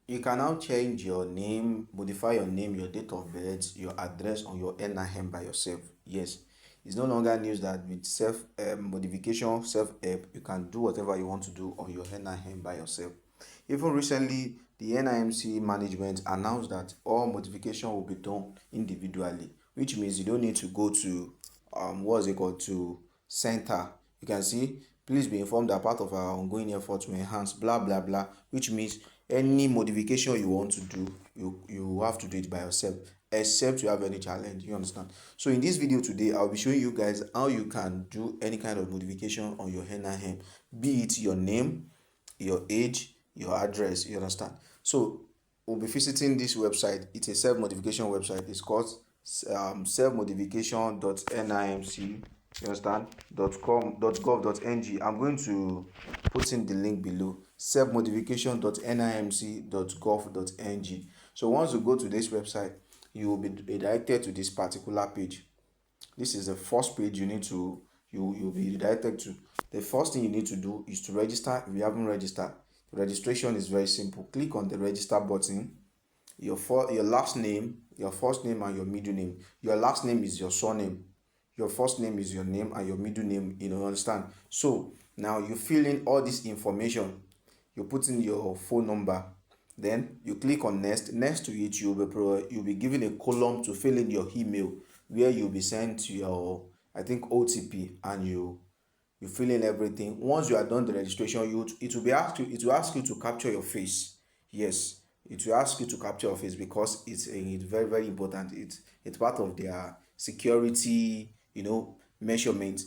You can now change your name, modify your name, your date of birth, your address on your NIM by yourself. Yes, it's no longer news that with self modification, self help, you can do whatever you want to do on your NIM by yourself. Even recently, the NIMC management announced that all modification will be done individually, which means you don't need to go to what's it called, to center. You can see, please be informed that part of our ongoing effort to enhance blah blah blah, which means any modification you want to do, you have to do it by yourself, except you have any challenge. You understand? So in this video today, I'll be showing you guys how you can do any kind of modification on your NIN, be it your name, your age, your address. You understand? So we'll be visiting this website. It's a self-modification website. It's called selfmodification.nimc, you understand, .com.gov.ng. I'm going to put in the link below, selfmodification.nimc.gov.ng. So once you go to this website, you will be redirected to this particular page. This is the first page you need to, you'll be redirected to. The first thing you need to do is to register. If you haven't registered, the registration is very simple. Click on the register button. Your last name, your first name, and your middle name. Your last name is your surname, your first name is your name, and your middle name, understand. So now you fill in all this information, you put in your phone number, then you click on next. Next to it, you'll be given a column to fill in your email, where you'll be sent to your, I think, OTP, and you fill in everything. Once you are done the registration, it will ask you to capture your face. Yes, it will ask you to capture your face, because it's very very important. It's part of their security, measurement.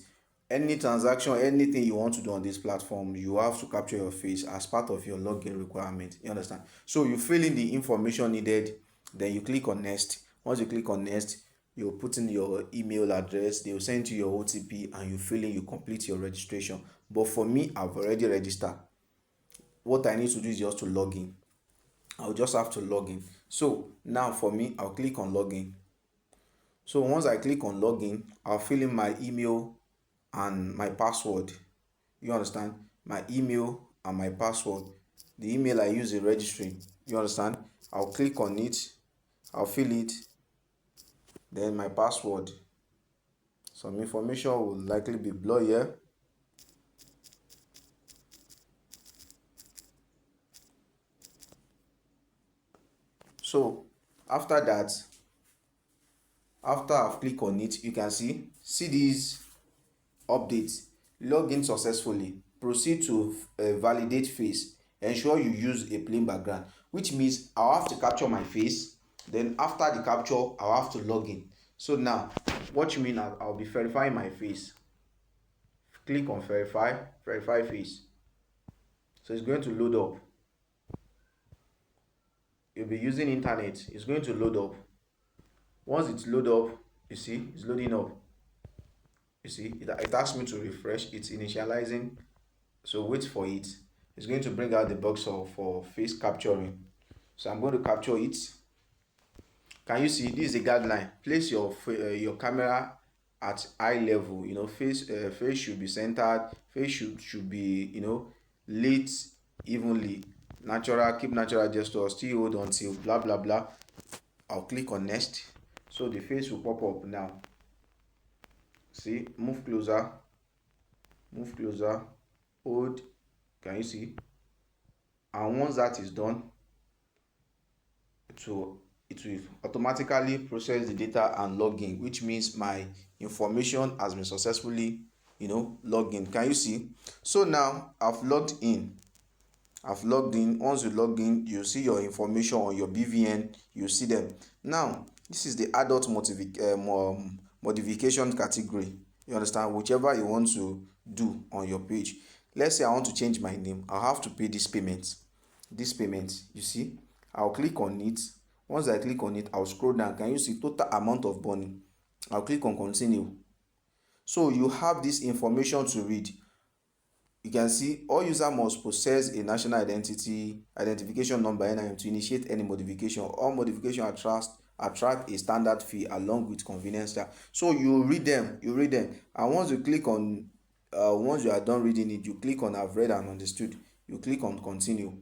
Any transaction, anything you want to do on this platform, you have to capture your face as part of your login requirement. You understand? So you fill in the information needed, then you click on next. Once you click on next, you put in your email address, they will send you your OTP, and you fill in, you complete your registration. But for me, I've already registered. What I need to do is just to log in. I'll just have to log in. So now for me, I'll click on login. So once I click on login, I'll fill in my email and my password. You understand? My email and my password. The email I use in registering. You understand? I'll click on it. I'll fill it. Then my password. Some information will likely be blurred here. So after that, after I've clicked on it, you can see these updates. Login successfully. Proceed to validate face. Ensure you use a plain background, which means I'll have to capture my face. Then after the capture, I'll have to log in. So now, what you mean, I'll be verifying my face. Click on verify face. So it's going to load up. You'll be using internet. It's going to load up. Once it's load up, you see it's loading up. You see it asks me to refresh. It's initializing, so wait for it. It's going to bring out the box for face capturing. So I'm going to capture it. Can you see, this is a guideline? Place your camera at eye level. Face should be centered. Face should be, lit evenly. Natural, keep natural gesture. Still hold until blah blah blah. I'll click on next. So the face will pop up now. See, move closer, hold. Can you see? And once that is done, it will automatically process the data and log in, which means my information has been successfully, logged in. Can you see? So now I've logged in. Once you log in, you see your information on your BVN. You see them. Now this is the adult modification category. You understand? Whichever you want to do on your page. Let's say I want to change my name. I'll have to pay this payment. You see, I'll click on it. Once I click on it, I'll scroll down. Can you see total amount of money? I'll click on continue. So you have this information to read. You can see all user must possess a national identification number NIN to initiate any modification. All modification attract a standard fee along with convenience charge. So you read them, and once you click on once you are done reading it, you click on I've read and understood. You click on continue.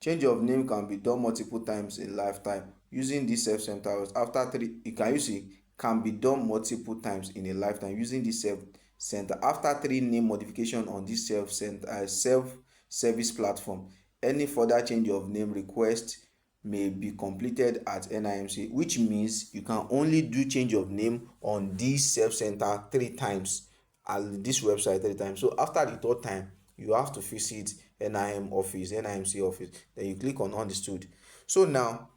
Change of name can be done multiple times in lifetime using this self center. After three, you can, you see, can be done multiple times in a lifetime using this self center. After three name modification on this self center self service platform, any further change of name request may be completed at NIMC, which means you can only do change of name on this self center 3 times, at this website 3 times. So after the third time, you have to visit NIMC office, then you click on understood. So now,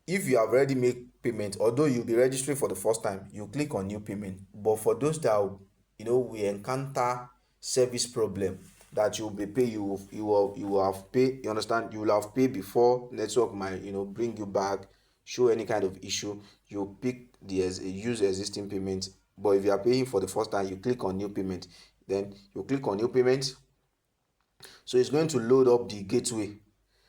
if you have already made payment, although you'll be registering for the first time, you click on new payment. But for those that we encounter service problem, that you'll be pay, you will have pay, you understand, you will have pay before network might bring you back, show any kind of issue, you pick the use existing payment. But if you are paying for the first time, you click on new payment, then you click on new payment. So it's going to load up the gateway.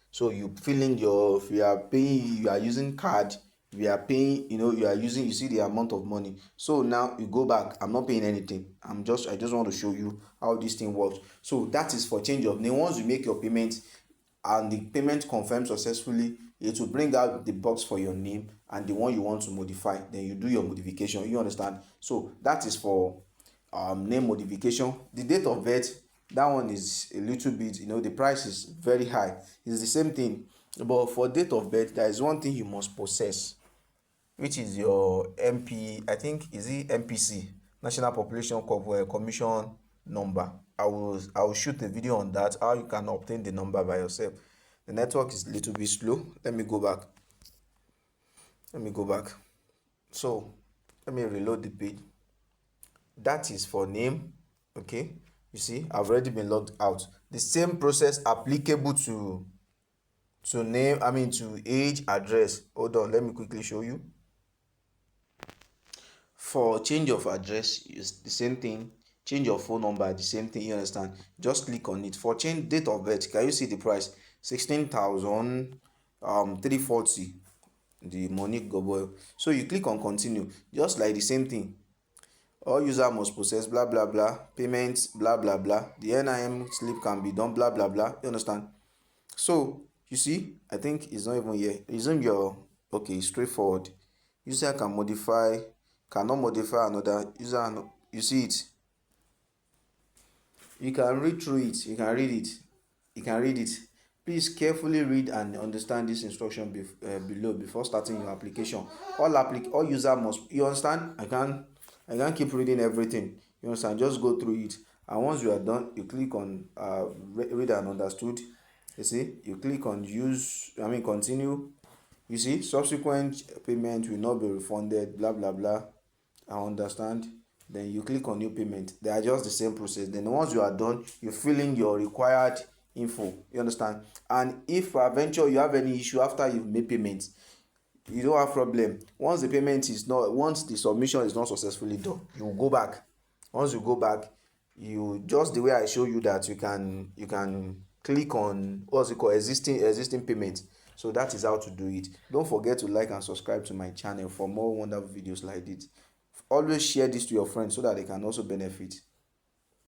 So you fill in your, if you are paying, you are using card, you are paying, you are using, you see the amount of money. So now you go back, I'm not paying anything, I just want to show you how this thing works. So that is for change of name. Once you make your payment and the payment confirmed successfully, it will bring out the box for your name and the one you want to modify, then you do your modification, you understand. So that is for name modification. The date of birth, that one is a little bit, the price is very high. It's the same thing, but for date of birth, there is one thing you must possess, which is your I think, is it MPC, National Population Commission number. I will shoot a video on that, how you can obtain the number by yourself. The network is a little bit slow. Let me go back. So let me reload the page. That is for name. Okay, you see, I've already been logged out. The same process applicable to name, to age, address. Hold on, let me quickly show you. For change of address, it's the same thing. Change of phone number, the same thing, you understand. Just click on it. For change date of birth, can you see the price? 16,340. The money go boy. So you click on continue, just like the same thing. All user must possess blah blah blah, payments blah blah blah, the NIM slip can be done blah blah blah, you understand. So you see, I think it's not even here. Resume your, okay, straightforward. User cannot modify another user. You see it, you can read through it, you can read it. Please carefully read and understand this instruction below before starting your application. All user must, you understand. I can't keep reading everything, you understand. Just go through it, and once you are done, you click on read and understood. You see, you click on continue. You see, subsequent payment will not be refunded blah blah blah. I understand. Then you click on new payment. They are just the same process. Then once you are done, you fill in your required info, you understand. And if eventually you have any issue after you've made payments, you don't have problem. Once the submission is not successfully done, you go back. Once you go back, you just the way I show you, that you can click on what's it called, existing payment. So that is how to do it. Don't forget to like and subscribe to my channel for more wonderful videos like this. Always share this to your friends so that they can also benefit.